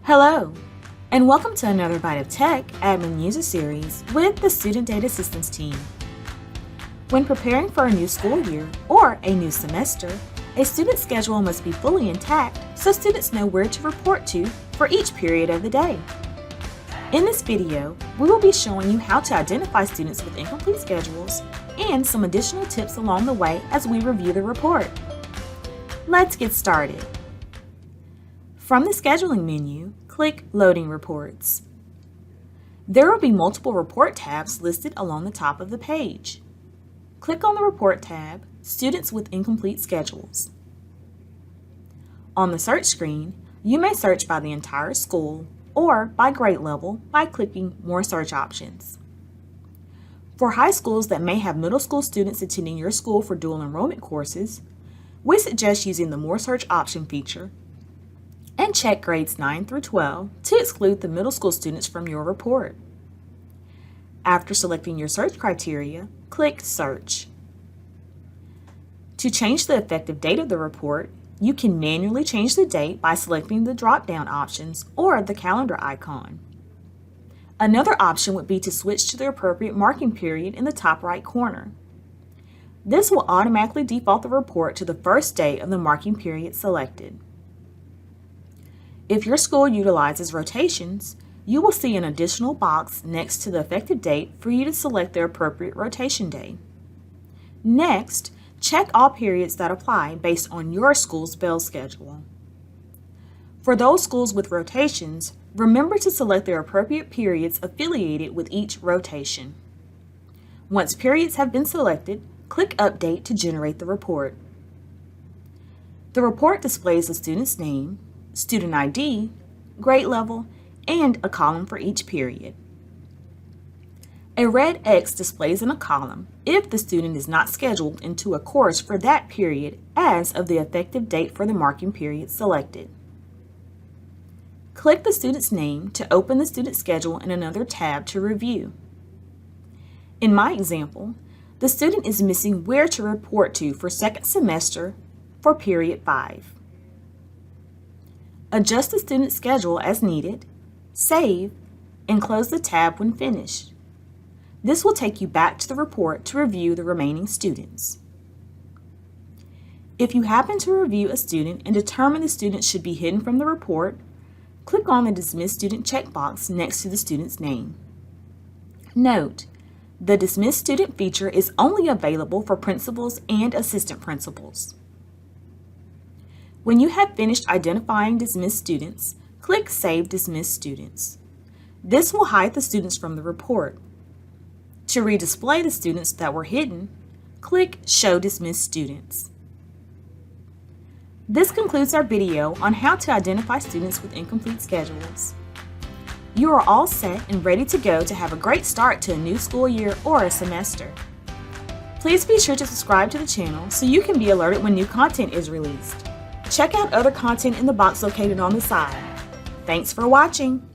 Hello, and welcome to another Byte of Tech Admin User Series with the Student Data Systems team. When preparing for a new school year or a new semester, a student's schedule must be fully intact so students know where to report to for each period of the day. In this video, we will be showing you how to identify students with incomplete schedules and some additional tips along the way as we review the report. Let's get started. From the Scheduling menu, click Loading Reports. There will be multiple report tabs listed along the top of the page. Click on the Report tab, Students with Incomplete Schedules. On the search screen, you may search by the entire school or by grade level by clicking More Search Options. For high schools that may have middle school students attending your school for dual enrollment courses, we suggest using the More Search Option feature and check grades 9 through 12 to exclude the middle school students from your report. After selecting your search criteria, click Search. To change the effective date of the report, you can manually change the date by selecting the drop-down options or the calendar icon. Another option would be to switch to the appropriate marking period in the top right corner. This will automatically default the report to the first day of the marking period selected. If your school utilizes rotations, you will see an additional box next to the effective date for you to select the appropriate rotation day. Next, check all periods that apply based on your school's bell schedule. For those schools with rotations, remember to select their appropriate periods affiliated with each rotation. Once periods have been selected, click Update to generate the report. The report displays the student's name, student ID, grade level, and a column for each period. A red X displays in a column if the student is not scheduled into a course for that period as of the effective date for the marking period selected. Click the student's name to open the student schedule in another tab to review. In my example, the student is missing where to report to for second semester for period 5. Adjust the student schedule as needed, save, and close the tab when finished. This will take you back to the report to review the remaining students. If you happen to review a student and determine the student should be hidden from the report, click on the Dismiss Student checkbox next to the student's name. Note, the Dismiss Student feature is only available for principals and assistant principals. When you have finished identifying dismissed students, click Save Dismissed Students. This will hide the students from the report. To redisplay the students that were hidden, click Show Dismissed Students. This concludes our video on how to identify students with incomplete schedules. You are all set and ready to go to have a great start to a new school year or a semester. Please be sure to subscribe to the channel so you can be alerted when new content is released. Check out other content in the box located on the side. Thanks for watching.